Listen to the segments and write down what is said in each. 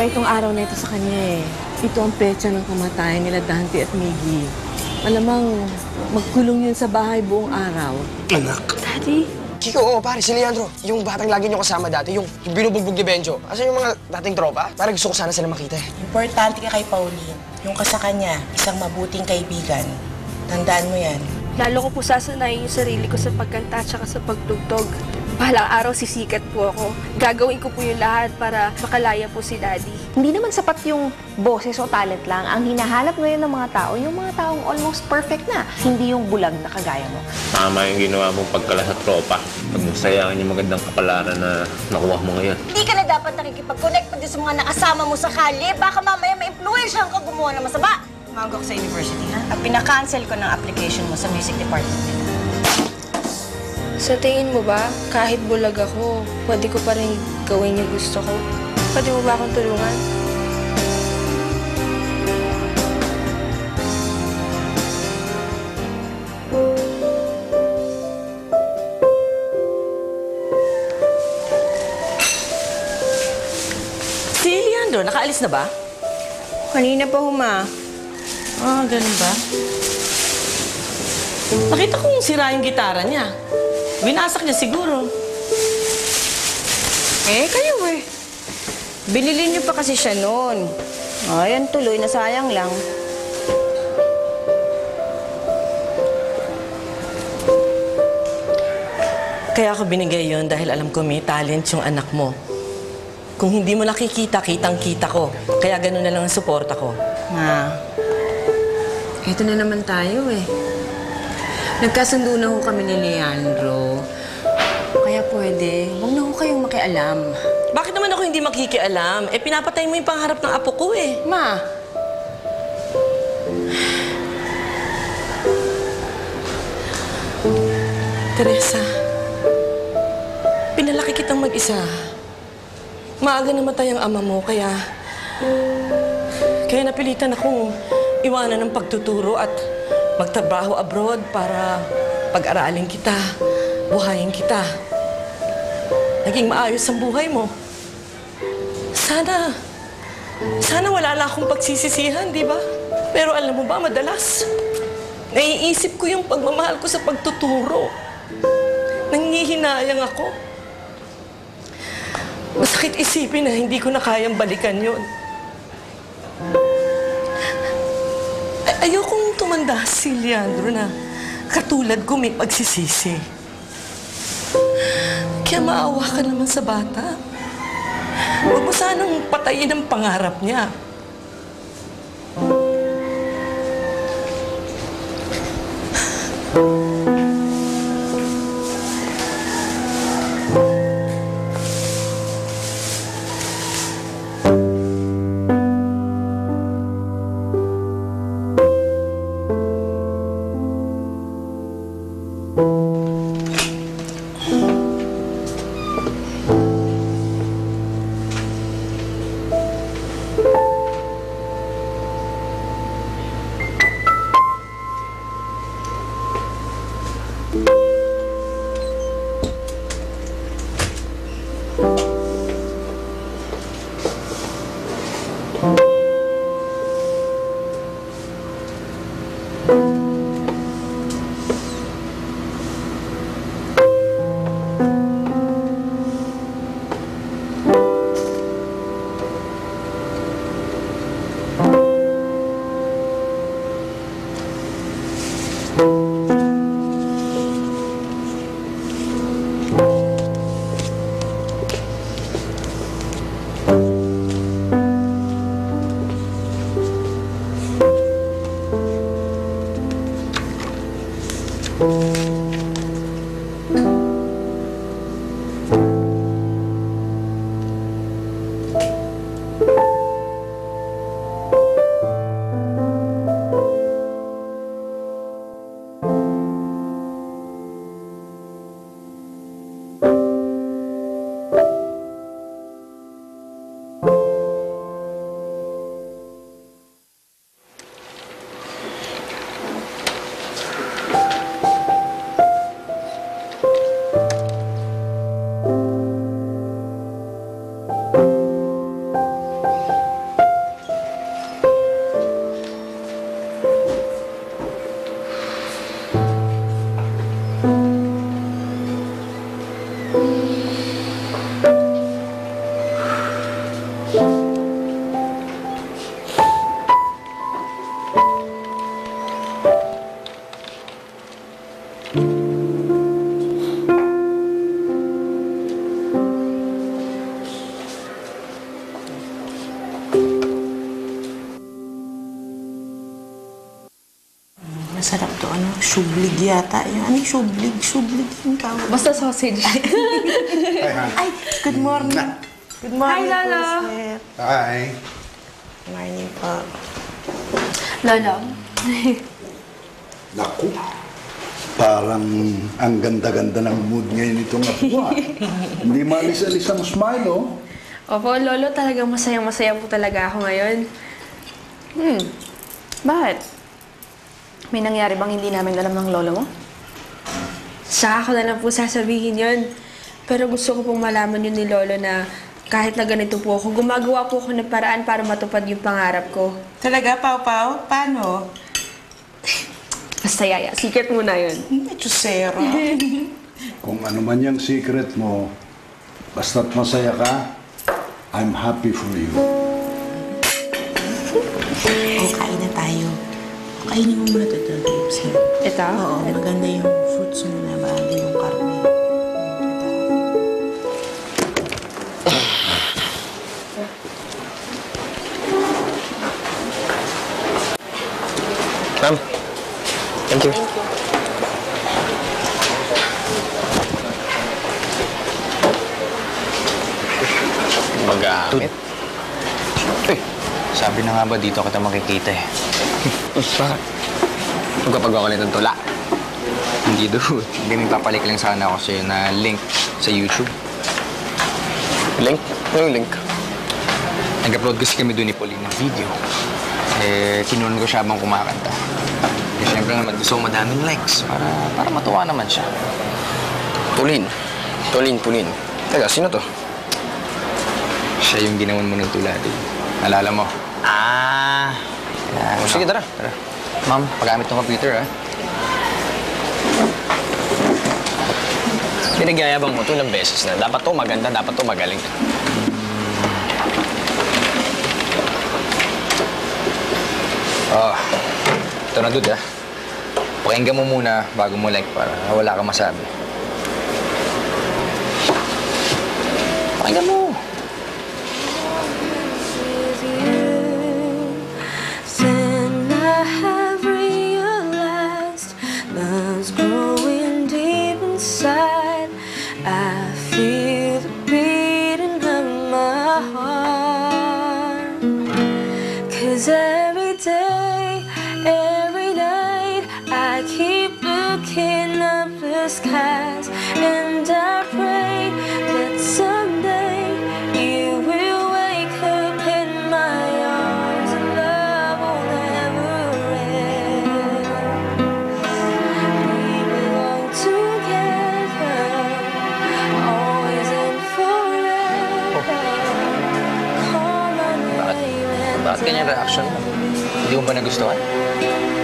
Kakaiba itong araw na ito sa kanya eh. Ito ang petsa ng kamatayan nila Dante at Miggy. Malamang magkulong yun sa bahay buong araw. Anak! Daddy? Kiko, oo pare, si Leandro. Yung batang lagi niyo kasama dati, yung binubugbog ni Benjo. Asan yung mga dating tropa? Parang gusto ko sana sila makita eh. Importante ka kay Pauline. Yung ka sa kanya, isang mabuting kaibigan. Tandaan mo yan. Lalo ko po sasanayin yung sarili ko sa pagkanta at saka sa pagtugtog. Bahalang araw sisikat po ako. Gagawin ko po yung lahat para makalaya po si Daddy. Hindi naman sapat yung boses o talent lang. Ang hinahanap ngayon ng mga tao, yung mga taong almost perfect na. Hindi yung bulag na kagaya mo. Tama yung ginawa mong pagkala sa tropa. Huwag mong sayangin yung magandang kapalaran na nakuha mo ngayon. Hindi ka na dapat nakikipag-connect pati sa mga nakasama mo sa kalye. Baka mamaya ma-influensyahan ka gumawa ng masama. Tumawag ako sa university, ha? At pinakancel ko ng application mo sa music department nila. Sa tingin mo ba, kahit bulag ako, pwede ko pa rin gawin yung gusto ko? Pwede mo ba akong tulungan? Si Leandro, nakaalis na ba? Kanina pa huma. Ah, ganun ba? Nakita kong sira yung gitara niya. Winasak niya siguro. Eh, kayo eh. Binili niyo pa kasi siya noon. Ayan, tuloy. Nasayang lang. Kaya ako binigay yon dahil alam ko may talent yung anak mo. Kung hindi mo nakikita, kitang-kita ko. Kaya ganun na lang ang suporta ko. Ma, eto na naman tayo eh. Nagkasundo na ho kami ni Leandro. Kaya pwede, huwag na ho kayong makialam. Bakit naman ako hindi makikialam? Eh, pinapatay mo yung pangarap ng apo ko eh. Ma, Teresa, pinalaki kitang mag-isa. Maaga namatay ang ama mo, kaya napilitan akong iwanan ng pagtuturo at magtrabaho abroad para pag-aralin kita, buhayin kita. Naging maayos ang buhay mo. Sana wala na akong pagsisisihan, di ba? Pero alam mo ba, madalas, naiisip ko yung pagmamahal ko sa pagtuturo. Nangihinayang ako. Masakit isipin na hindi ko na kayang balikan yun. Ayokong tumanda si Leandro na katulad ko may pagsisisi. Kaya maawa ka naman sa bata. Huwag mo sanang patayin ang pangarap niya. Masarap to, ano? Shublig yata. Yung ano yung shublig? Shublig yung tawag. Basta sausage. Ay, good morning. Good morning, Hi, Lolo. po, sir. Hi. Good morning po. Lolo. Naku, parang ang ganda-ganda ng mood ngayon itong apo. Hindi maalis-alis ang smile, oh. Opo, Lolo, talagang masayang-masaya po talaga ako ngayon. Bakit? May nangyari bang hindi namin alam ng lolo mo? Saka ko na lang po sasabihin yun. Pero gusto ko pong malaman yun ni Lolo na kahit na ganito po ako, gumagawa po ako ng paraan para matupad yung pangarap ko. Talaga, Pau-Pau? Paano? Basta yaya, secret muna yun. Medyo sero. Kung ano man yung secret mo, basta't masaya ka, I'm happy for you. Kain na tayo. Kainin mo muna ito, grapes. Ito? Oo, maganda yung fruits mo na bago yung karne. Ma'am, thank you. Magamit. Uy, sabi na nga ba dito kita makikita eh. Bakit? Magpapagawa ka nitong tula. Hindi doon. Hindi nagpapalik lang sana ako sa'yo na link sa YouTube. Link? Anong link? Nag-upload kasi kami doon ni Pauline ng video. Eh, kinunan ko siya habang kumakanta. Eh, syempre naman gusto ko madaming likes para matuwa naman siya. Pauline. Teka, sino to? Siya yung ginawan mo ng tula, din. Nalala mo? Yan. Sige, tara. Ma'am, paggamit ng computer, ha? Pinagyayabang mo ito ng beses na. Dapat to maganda, dapat to magaling. Ito na, dude, ha? Pakinggan mo muna bago mo like para wala kang masabi. Pakinggan mo! Every day, every night, I keep looking up the skies, and I pray that someday you will wake up in my arms and love will never end. We belong together, always and forever. Call my name and Bakit ganyan reaction mo? Hindi mo ba nagustuhan?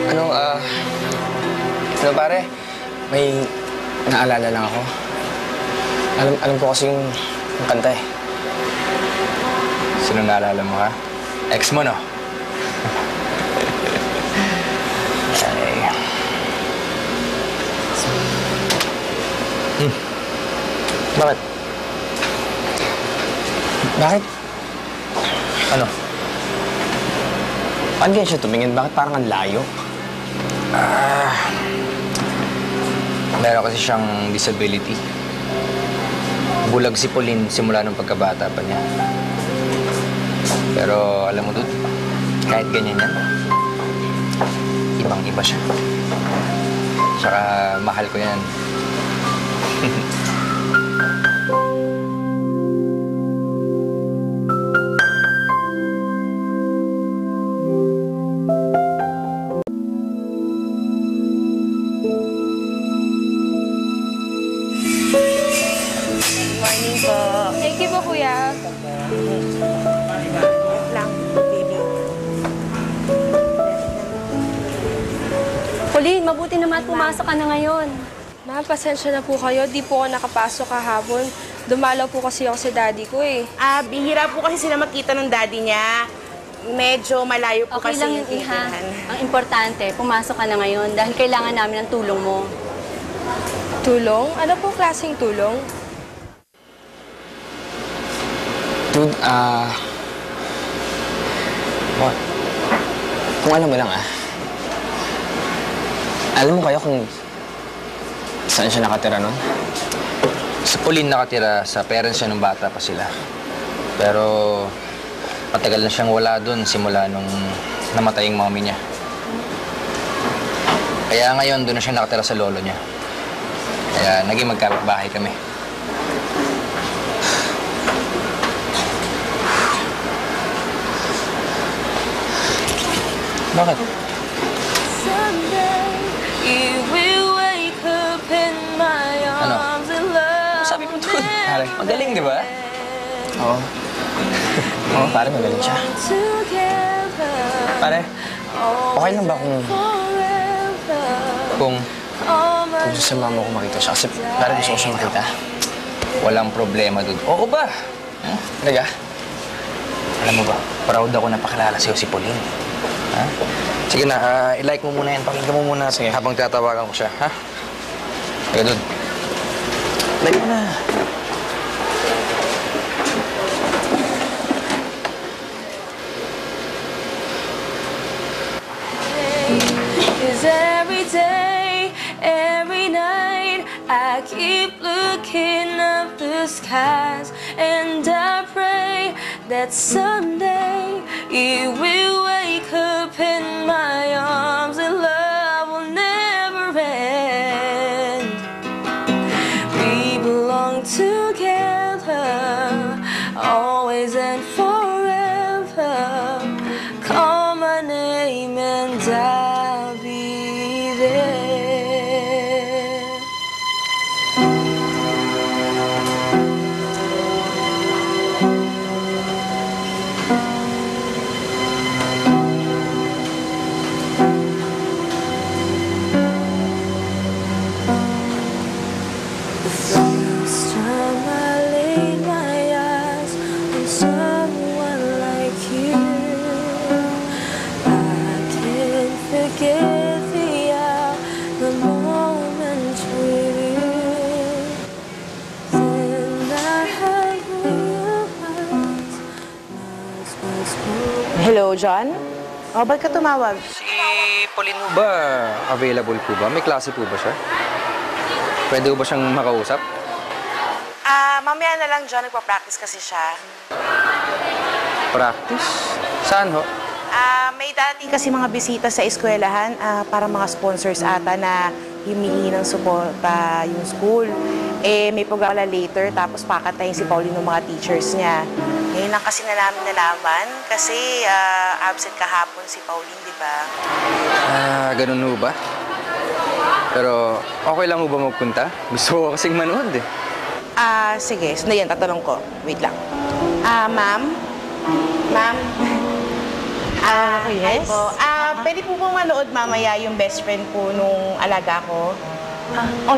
Ano pare, may naalala lang ako. Alam ko kasi yung kanta eh. Sino naalala mo, ha? Ex mo, no? Bakit? Bakit? Ano? Paano ganyan siya tumingin? Bakit parang ang layo? Meron kasi siyang disability. Bulag si Pauline simula nung pagkabata pa niya. Pero alam mo, dude, kahit ganyan yan, ibang-iba siya. Tsaka mahal ko yan. Thank you po, Kuya. Lang, baby. Pauline, mabuti naman pumasok ka na ngayon. Ma'am, pasensya na po kayo. Di po ako nakapasok kahapon. Dumalaw po kasi ako sa daddy ko eh. Bihira po kasi sila makita ng daddy niya. Medyo malayo po Okay kasi lang yung yun, Iha. titirahan. Ang importante, pumasok ka na ngayon dahil kailangan namin ng tulong mo. Tulong? Ano po klaseng tulong? Dude, kung alam mo lang, Alam mo kaya kung saan siya nakatira nun? Sa Pauline nakatira, sa parents niya nung bata pa sila. Pero matagal na siyang wala doon simula nung namatay yung mommy niya. Kaya ngayon doon na siya nakatira sa lolo niya. Kaya naging magkapit-bahay kami. Bakit? Ano? Sabi mo doon. Pare, magaling, di ba? Oo. Oo, pare, magaling siya. Pare, okay lang ba kung gusto sa mama ko makita siya? Kasi pare, gusto ko siya makita. Walang problema doon. Oo ba? Talaga? Alam mo ba, proud ako na pakilala sa'yo si Pauline. Ha? Sige na, i-like mo muna yan. Pakinggan mo muna habang tatawagan ko siya. Ha? Sige, doon. Like mo na. Cause every day, every night, I keep looking up the skies, and I pray that someday you will wake up in my arms and love will never end. We belong together, always and forever. Call my name and I'll be there. The first time I laid my eyes on someone like you, I can't forget the moment with you. Then I have realized love was broken. Hello, John? O, ba't ka tumawag? Si Pauline mo ba available po ba? May klase po ba siya? Pwede ba siyang makausap? Mamaya na lang, John. Nagpa-practice kasi siya. Practice? Saan ho? May dating kasi mga bisita sa eskwelahan para mga sponsors ata na humihingi ng suporta yung school. Eh, may programa later, tapos pakantayin si Pauline ng mga teachers niya. Ngayon lang kasi na namin nalaman kasi absent kahapon si Pauline, di ba? Ganun ho ba? Pero okay lang ho ba magpunta? Gusto ko kasing manood eh. Sige. So, yan, tatanong ko. Wait lang. Ma'am? Ma'am? Yes? Hi po. Pwede po bang manood mamaya yung best friend po nung alaga ko?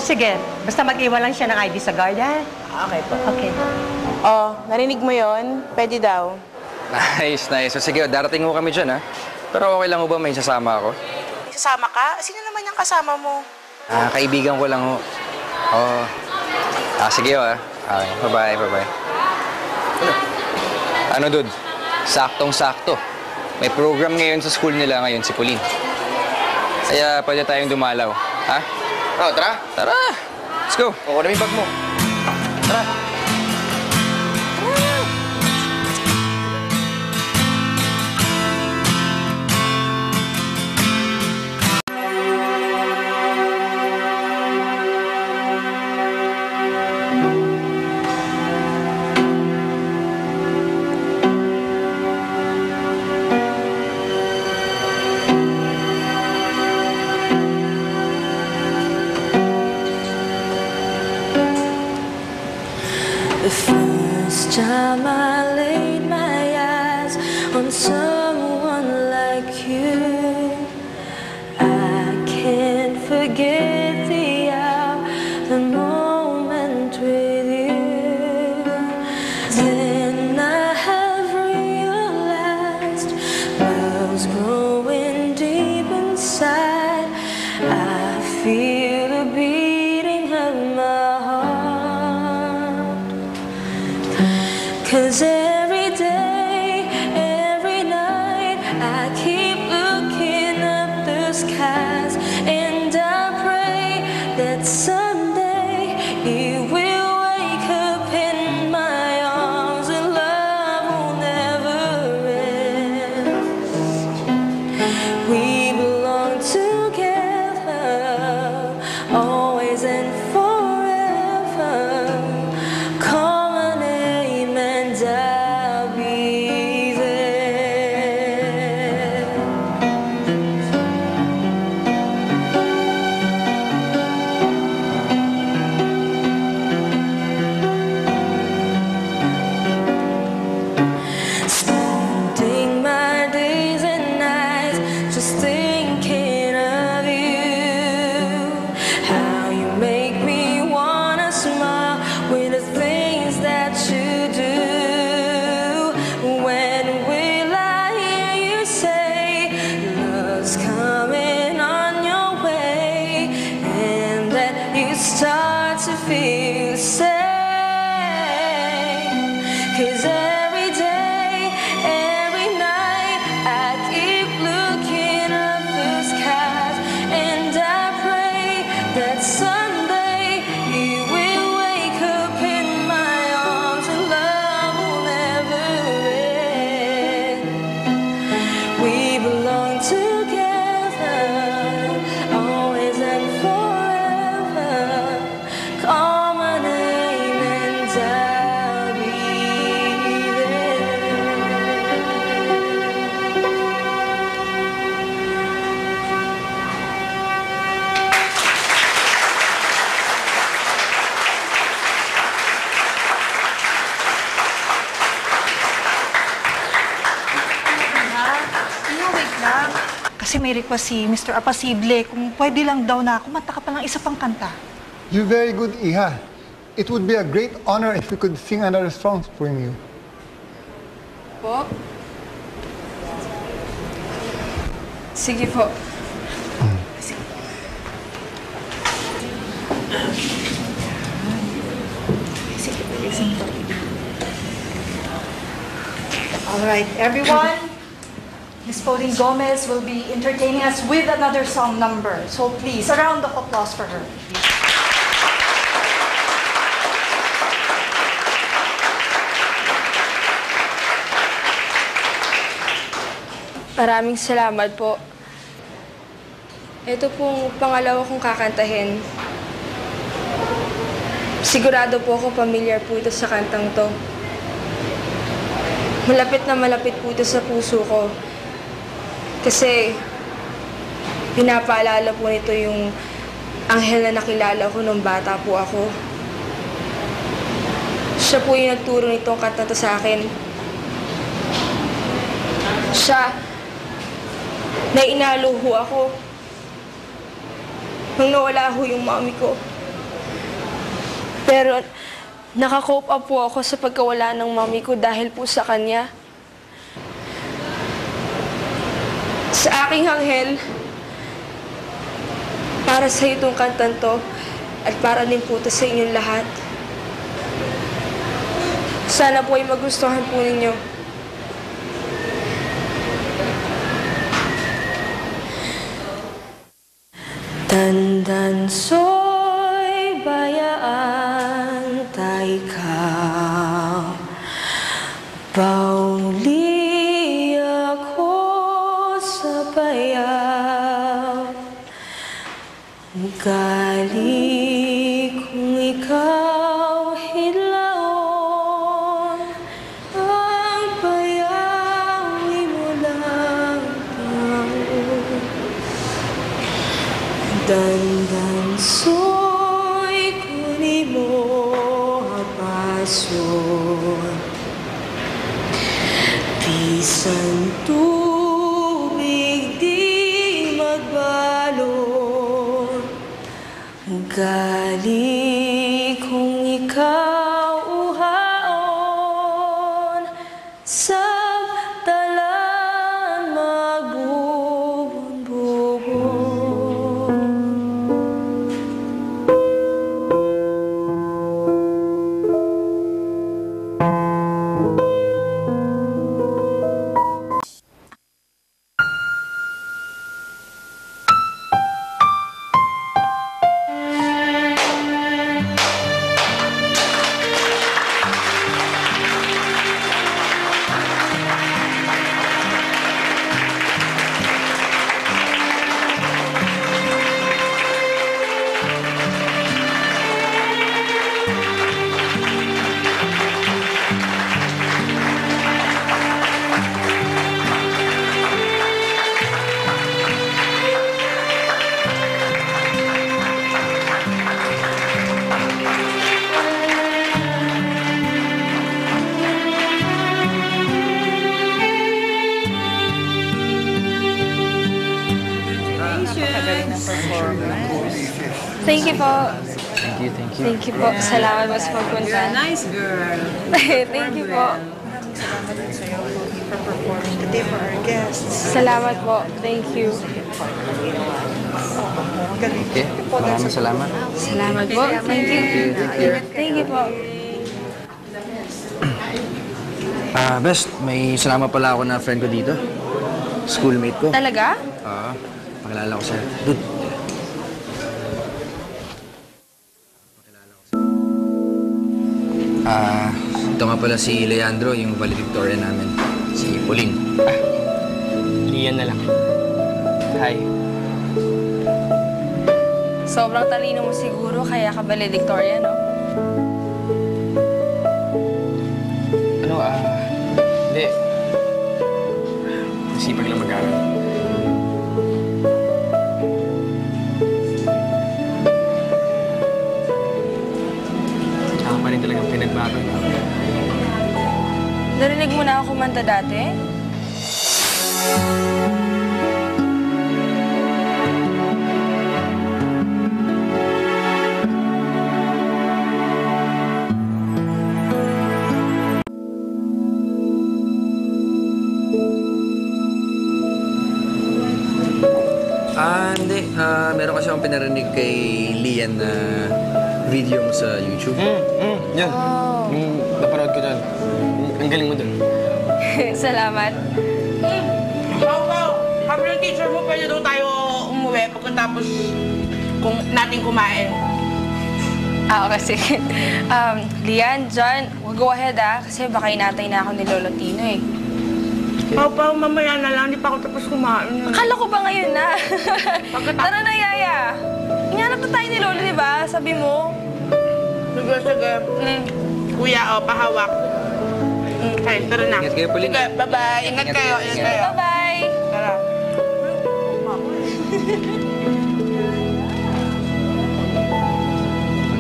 Sige. Basta mag-iwan lang siya ng ID sa guard, ha? Okay po. Okay. Narinig mo yon? Pwede daw. Nice. So sige, darating ho kami dyan ha. Pero okay lang ho ba may sasama ako? May sasama ka? Sino naman yung kasama mo? Kaibigan ko lang ho. Sige ho ha. Okay, bye-bye. Ano dud? Saktong-sakto. May program ngayon sa school nila ngayon si Pauline. Kaya pwede tayong dumalaw. Ha? Tara. Tara. Let's go. Kukunin mo yung bag mo. Tara. The first time I laid my eyes on someone like you, I can't forget the moment with you. Then I have realized love's growing deep inside. I feel the beating of my heart. 'Cause just thinking of you. How you make me wanna smile with the things that you do. When will I hear you say love's coming on your way, and that you start to feel safe? 'Cause every day, every night, I keep looking up the skies, and I pray that someday you will wake up in my arms and love will never end. We belong together, always and forever. Call my name and I'll be Wait lang. Kasi may request si Mr. Apasible kung pwede lang daw na kumanta ka pa ng isa pang kanta. You're very good, Iha. It would be a great honor if we could sing another song from you. Po? Sige po. All right, everyone. Miss Pauline Gomez will be entertaining us with another song number. So please, a round of applause for her. Maraming salamat po. Ito pong pangalawa kong kakantahin. Sigurado po ako familiar po ito sa kantang to. Malapit na malapit po ito sa puso ko. Kasi pinapaalala po nito yung anghel na nakilala ko nung bata po ako. Siya po yung nagturo nitong kanta to sa akin. Siya na inalo ho ako nung nawala ho yung mami ko. Pero nakakope up po ako sa pagkawala ng mami ko dahil po sa kanya. Sa aking anghel, para sa itong kantan to at para din po ito sa inyong lahat. Sana po ay magustuhan po ninyo. Tandaan so'y bayaan tayo ikaw. Pauli ako sa bayaw. Gali kung ikaw hilaon, ang bayawi mo lang taon. Dandan so'y kunin mo ang pason. Bisan tubig di magbalon. Gali kung ikaw uhaon, sa talan magbubon-bubon. Galing ng performance. Thank you po. Thank you, thank you. Thank you po. Salamat po sa pagpunta. You're a nice girl. Thank you po. Salamat din sa'yo for performing today for our guests. Salamat po. Thank you. Okay, maraming salamat. Salamat po. Thank you. Thank you po. Best, may salamat pala ako na friend ko dito. Schoolmate ko. Talaga? Oo, pakilala ko sa'yo. Dude. Ito nga pala si Leandro, yung valedictorian namin. Si Pauline. Lian na lang. Hi. Sobrang talino mo siguro, kaya ka valedictorian, no? Hindi. Masipag lang mag-aral. Ako pa rin talagang pinagbago na. Narinig mo na ako kumanta dati? Hindi. Meron kasi akong pinarinig kay Lian na video mo sa YouTube. Yan. Napanood ko dyan. Ang galing mo dun. Salamat. Pao, sabi ng teacher mo, pwede daw tayo umuwi pagkatapos natin kumain. Okay, sige. Lian, John, go ahead kasi baka inatay na ako ni Lolo Tino eh. Pao, mamaya na lang, di pa ako tapos kumain. Akala ko ba ngayon na? Tara na, Yaya. Inanap na tayo ni Lolo, di ba? Sabi mo. Sige. Kuya, pahawak. Okay, tara na. Ingat kayo, Pauline. Sige, bye-bye. Ingat kayo. Bye-bye. Tara.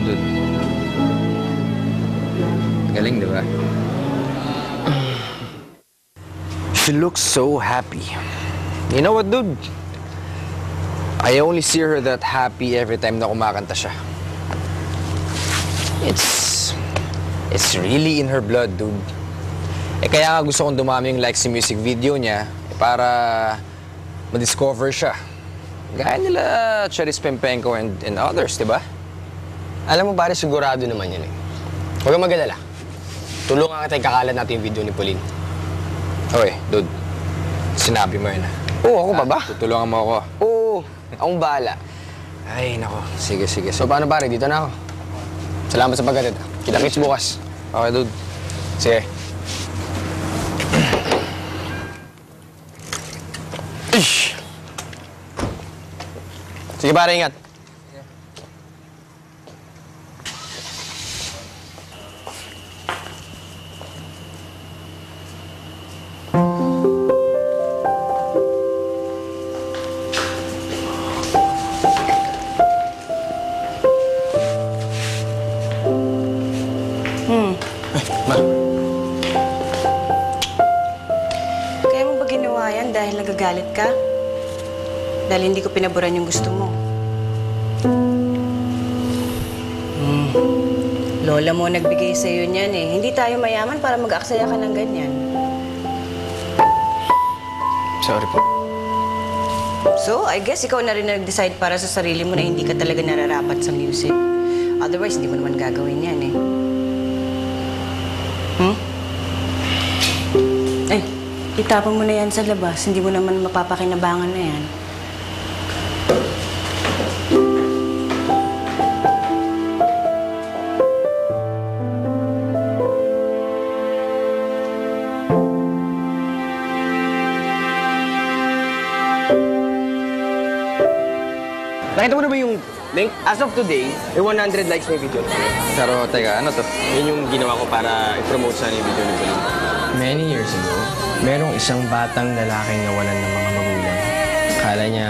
Dude. Galing, di ba? She looks so happy. You know what, dude? I only see her that happy every time na kumakanta siya. It's really in her blood, dude. Kaya nga gusto kong dumami yung likes sa music video niya para ma-discover siya. Gaya nila Cheris Pempenko and others, di ba? Alam mo, pare, sigurado naman yan eh. Huwag kang mag-alala. Tulungan kita ikakalat natin yung video ni Pauline. Oy, dude. Sinabi mo yun, Oo, ako pa ba? Tutulungan mo ako. Oo, akong bahala. Ay, nako. Sige. So, paano, pare? Dito na ako. Salamat sa pagkatid. Kita-kits bukas. Okay, dude. Sige. Ish! Sige, pare, ingat. Kaya mo ba ginawa yan dahil nagagalit ka? Dahil hindi ko pinaboran yung gusto mo. Lola mo nagbigay sa'yo niyan eh. Hindi tayo mayaman para mag-aksaya ka ng ganyan. Sorry po. So, I guess ikaw na rin nag-decide para sa sarili mo na hindi ka talaga nararapat sa music. Otherwise, hindi mo naman gagawin yan eh. Ay, itapon mo na yan sa labas. Hindi mo naman mapapakinabangan na yan. Nakita mo na ba yung link? As of today, may 100 likes na yung video. Pero, teka, ano to? Yun yung ginawa ko para i-promote sana yung video ni Pauline. Many years ago, merong isang batang lalaking nawalan ng mga magulang. Akala niya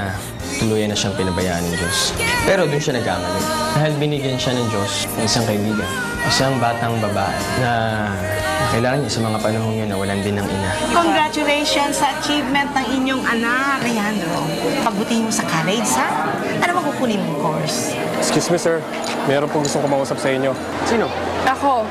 tuluyan na siyang pinabayaan ng Diyos. Pero doon siya nagkamali. Dahil binigyan siya ng Diyos ng isang kaibigan. Isang batang babae na Kailangan niya sa mga panahon niya na walang din ng ina. Congratulations sa achievement ng inyong anak, Leandro. Pagbutihin mo sa college, ha? Ano ba kukunin mong course? Excuse me, sir. Meron po gustong kumausap sa inyo. Sino? Ako.